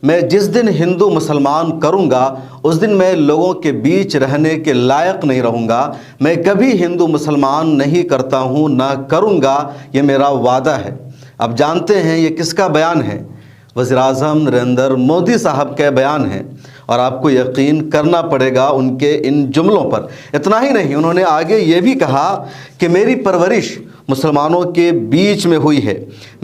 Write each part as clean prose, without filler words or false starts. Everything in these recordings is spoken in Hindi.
मैं जिस दिन हिंदू मुसलमान करूंगा उस दिन मैं लोगों के बीच रहने के लायक नहीं रहूंगा। मैं कभी हिंदू मुसलमान नहीं करता हूं, ना करूंगा, ये मेरा वादा है। अब जानते हैं ये किसका बयान है? वज़ीर-ए-आज़म नरेंद्र मोदी साहब का बयान है और आपको यकीन करना पड़ेगा उनके इन जुमलों पर। इतना ही नहीं, उन्होंने आगे ये भी कहा कि मेरी परवरिश मुसलमानों के बीच में हुई है।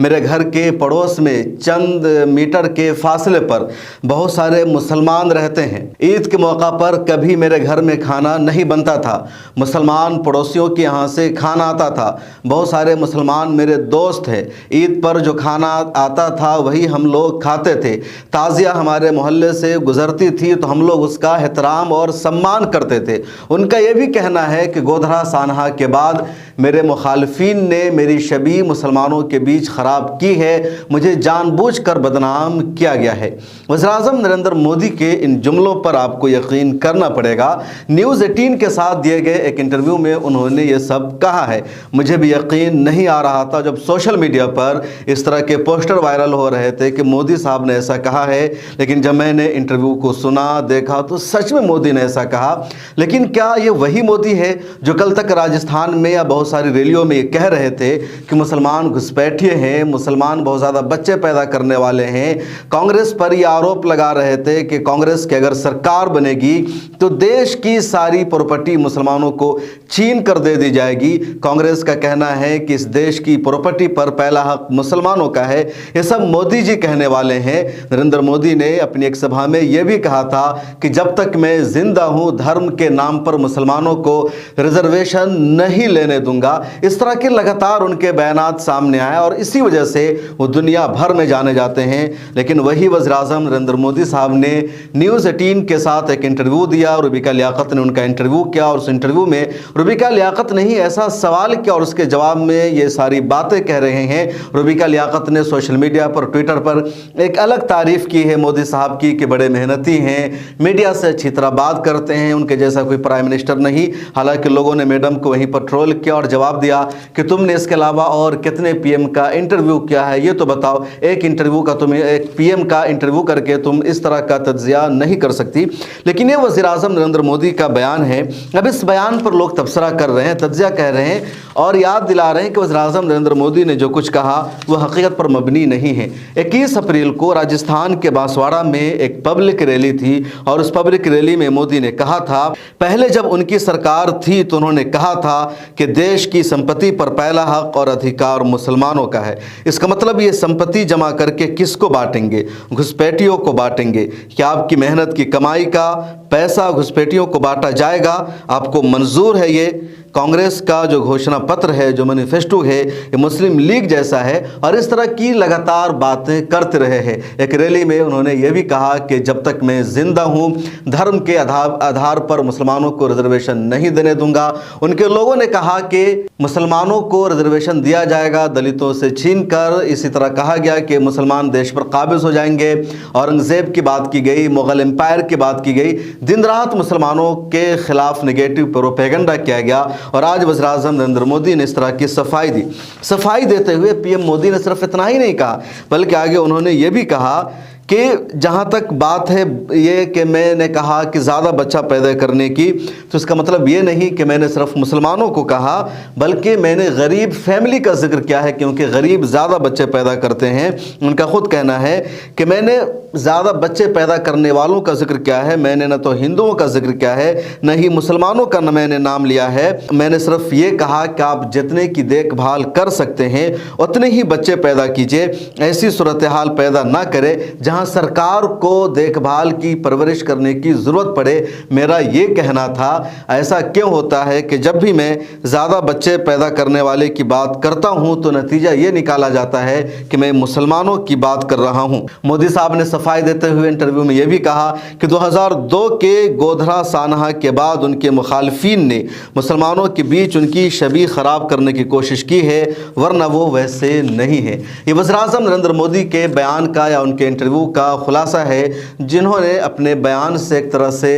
मेरे घर के पड़ोस में चंद मीटर के फासले पर बहुत सारे मुसलमान रहते हैं। ईद के मौका पर कभी मेरे घर में खाना नहीं बनता था, मुसलमान पड़ोसियों के यहाँ से खाना आता था। बहुत सारे मुसलमान मेरे दोस्त हैं। ईद पर जो खाना आता था वही हम लोग खाते थे। ताज़िया हमारे मोहल्ले से गुजरती थी तो हम लोग उसका एहतराम और सम्मान करते थे। उनका ये भी कहना है कि गोधरा सानहा के बाद मेरे मुखालफीन ने मेरी शबी मुसलमानों के बीच ख़राब की है, मुझे जानबूझकर बदनाम किया गया है। वज़ीर-ए-आज़म नरेंद्र मोदी के इन जुमलों पर आपको यकीन करना पड़ेगा। न्यूज़ 18 के साथ दिए गए एक इंटरव्यू में उन्होंने ये सब कहा है। मुझे भी यकीन नहीं आ रहा था जब सोशल मीडिया पर इस तरह के पोस्टर वायरल हो रहे थे कि मोदी साहब ने ऐसा कहा है, लेकिन जब मैंने इंटरव्यू को सुना देखा तो सच में मोदी ने ऐसा कहा। लेकिन क्या ये वही मोदी है जो कल तक राजस्थान में या बहुत सारी रैलियों में ये कह रहे थे कि मुसलमान घुसपैठिए हैं, मुसलमान बहुत ज़्यादा बच्चे पैदा करने वाले हैं? कांग्रेस पर ये आरोप लगा रहे थे कि कांग्रेस की अगर सरकार बनेगी तो देश की सारी प्रॉपर्टी मुसलमानों को छीन कर दे दी जाएगी। कांग्रेस का कहना है कि इस देश की प्रॉपर्टी पर पहला हक मुसलमानों का है। ये सब मोदी जी कहने वाले हैं। नरेंद्र मोदी ने अपनी एक सभा में यह भी कहा था कि जब तक मैं जिंदा हूं धर्म के नाम पर मुसलमानों को रिजर्वेशन नहीं लेने दूंगा। इस तरह के लगातार उनके बयानात सामने आए और इसी वजह से वो दुनिया भर में जाने जाते हैं। लेकिन वही वज़ीर-ए-आज़म नरेंद्र मोदी साहब ने न्यूज़ 18 के साथ एक इंटरव्यू दिया। रुबिका लियाकत ने उनका इंटरव्यू किया और उस इंटरव्यू में रुबिका लियाकत ने ही ऐसा सवाल किया और उसके जवाब में ये सारी बातें कह रहे हैं। रुबिका लियाकत ने सोशल मीडिया पर, ट्विटर पर एक अलग तारीफ़ की है मोदी साहब की कि बड़े मेहनती हैं, मीडिया से अच्छी तरह बात करते हैं, उनके जैसा कोई प्राइम मिनिस्टर नहीं। हालांकि लोगों ने मैडम को वहीं पर ट्रोल किया और जवाब दिया कि तुमने इसके अलावा और कितने पीएम का इंटरव्यू किया है, ये तो बताओ। एक इंटरव्यू का तुम्हें, एक पीएम का इंटरव्यू करके तुम इस तरह का तज्जिया नहीं कर सकती। लेकिन ये वज़ीर-ए-आज़म नरेंद्र मोदी का बयान है। अब इस बयान पर लोग तबसरा कर रहे हैं, तज्जिया कह रहे हैं और याद दिला रहे हैं कि वज़ीर-ए-आज़म नरेंद्र मोदी ने जो कुछ कहा वह हकीकत पर मबनी नहीं है। 21 अप्रैल को राजस्थान के बांसवाड़ा में एक पब्लिक रैली थी और उस पब्लिक रैली में मोदी ने कहा था, पहले जब उनकी सरकार थी तो उन्होंने कहा था कि देश की संपत्ति पर पहला हक और अधिकार मुसलमानों का है। इसका मतलब ये संपत्ति जमा करके किसको बांटेंगे? घुसपैठियों को बांटेंगे। क्या आपकी मेहनत की कमाई का पैसा घुसपैठियों को बांटा जाएगा? आपको मंजूर है? ये कांग्रेस का जो घोषणा पत्र है, जो मैनिफेस्टो है, ये मुस्लिम लीग जैसा है और इस तरह की लगातार बातें करते रहे हैं। एक रैली में उन्होंने ये भी कहा कि जब तक मैं जिंदा हूँ धर्म के आधार पर मुसलमानों को रिजर्वेशन नहीं देने दूंगा। उनके लोगों ने कहा कि मुसलमानों को रिजर्वेशन दिया जाएगा दलितों से छीन कर। इसी तरह कहा गया कि मुसलमान देश पर काबिज हो जाएंगे। औरंगजेब की बात की गई, मुगल एम्पायर की बात की गई। दिन रात मुसलमानों के खिलाफ नेगेटिव प्रोपेगेंडा किया गया और आज वज़ीर-ए-आज़म नरेंद्र मोदी ने इस तरह की सफाई दी। सफाई देते हुए पीएम मोदी ने सिर्फ इतना ही नहीं कहा बल्कि आगे उन्होंने ये भी कहा कि जहाँ तक बात है ये कि मैंने कहा कि ज़्यादा बच्चा पैदा करने की, तो इसका मतलब ये नहीं कि मैंने सिर्फ मुसलमानों को कहा बल्कि मैंने गरीब फैमिली का जिक्र किया है, क्योंकि गरीब ज़्यादा बच्चे पैदा करते हैं। उनका खुद कहना है कि मैंने ज़्यादा बच्चे पैदा करने वालों का जिक्र किया है। मैंने न तो हिंदुओं का जिक्र किया है न ही मुसलमानों का न मैंने नाम लिया है। मैंने सिर्फ ये कहा कि आप जितने की देखभाल कर सकते हैं उतने ही बच्चे पैदा कीजिए। ऐसी सूरत हाल पैदा ना करें जहाँ सरकार को देखभाल की परवरिश करने की ज़रूरत पड़े। मेरा ये कहना था। ऐसा क्यों होता है कि जब भी मैं ज़्यादा बच्चे पैदा करने वाले की बात करता हूँ तो नतीजा ये निकाला जाता है कि मैं मुसलमानों की बात कर रहा हूँ। मोदी साहब ने सफाई देते हुए इंटरव्यू में यह भी कहा कि 2002 के गोधरा सानहा के बाद उनके मुखालफीन ने मुसलमानों के बीच उनकी छवि ख़राब करने की कोशिश की है, वरना वो वैसे नहीं है। ये वज़ीर-ए-आज़म नरेंद्र मोदी के बयान का या उनके इंटरव्यू का खुलासा है, जिन्होंने अपने बयान से एक तरह से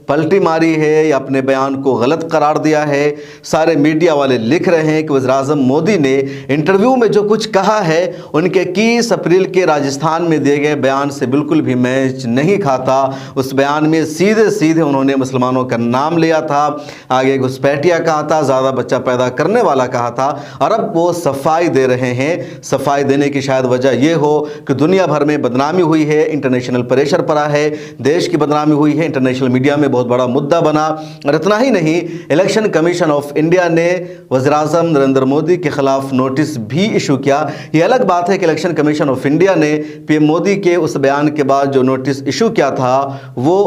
पलटी मारी है या अपने बयान को गलत करार दिया है। सारे मीडिया वाले लिख रहे हैं कि वज़ीर-ए-आज़म मोदी ने इंटरव्यू में जो कुछ कहा है उनके 21 अप्रैल के राजस्थान में दिए गए बयान से बिल्कुल भी मैच नहीं खाता। उस बयान में सीधे सीधे उन्होंने मुसलमानों का नाम लिया था, आगे घुसपैठिया कहा था, ज़्यादा बच्चा पैदा करने वाला कहा था, और अब वो सफाई दे रहे हैं। सफाई देने की शायद वजह यह हो कि दुनिया भर में बदनामी हुई है, इंटरनेशनल प्रेशर पड़ा है, देश की बदनामी हुई है, इंटरनेशनल मीडिया में बहुत बड़ा मुद्दा बना। और इतना ही नहीं, इलेक्शन कमीशन ऑफ इंडिया ने वज़ीर-ए-आज़म नरेंद्र मोदी के खिलाफ नोटिस भी इशू किया। ये अलग बात है कि इलेक्शन कमीशन ऑफ इंडिया ने पीएम मोदी के उस बयान के बाद जो नोटिस इशू किया था वो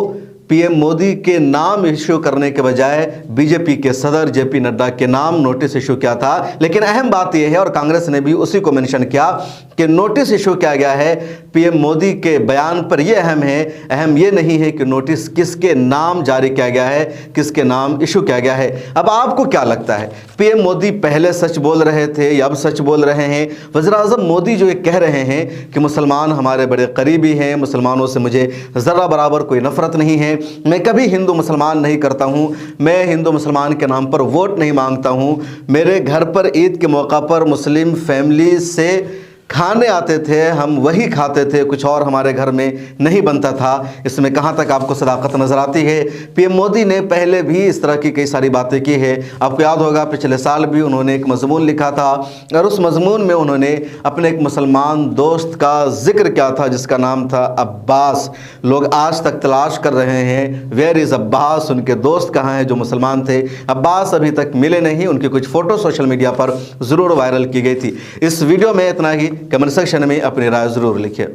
पीएम मोदी के नाम इशू करने के बजाय बीजेपी के सदर जेपी नड्डा के नाम नोटिस इशू किया था। लेकिन अहम बात यह है, और कांग्रेस ने भी उसी को मेंशन किया, कि नोटिस इशू किया गया है पीएम मोदी के बयान पर। यह अहम है, अहम यह नहीं है कि नोटिस किसके नाम जारी किया गया है, किसके नाम इशू किया गया है। अब आपको क्या लगता है, पीएम मोदी पहले सच बोल रहे थे या अब सच बोल रहे हैं? वज़ीर-ए-आज़म मोदी जो ये कह रहे हैं कि मुसलमान हमारे बड़े करीबी हैं, मुसलमानों से मुझे ज़रा बराबर कोई नफ़रत नहीं है, मैं कभी हिंदू मुसलमान नहीं करता हूँ, मैं हिंदू मुसलमान के नाम पर वोट नहीं मांगता हूँ, मेरे घर पर ईद के मौका पर मुस्लिम फैमिली से खाने आते थे, हम वही खाते थे, कुछ और हमारे घर में नहीं बनता था। इसमें कहाँ तक आपको सदाकत नज़र आती है? पीएम मोदी ने पहले भी इस तरह की कई सारी बातें की है। आपको याद होगा पिछले साल भी उन्होंने एक मजमून लिखा था, और उस मजमून में उन्होंने अपने एक मुसलमान दोस्त का जिक्र किया था जिसका नाम था अब्बास। लोग आज तक तलाश कर रहे हैं, वेयर इज़ अब्बास, उनके दोस्त कहाँ हैं जो मुसलमान थे। अब्बास अभी तक मिले नहीं। उनकी कुछ फ़ोटो सोशल मीडिया पर ज़रूर वायरल की गई थी। इस वीडियो में इतना ही। कमेंट सेक्शन में अपनी राय ज़रूर लिखिए।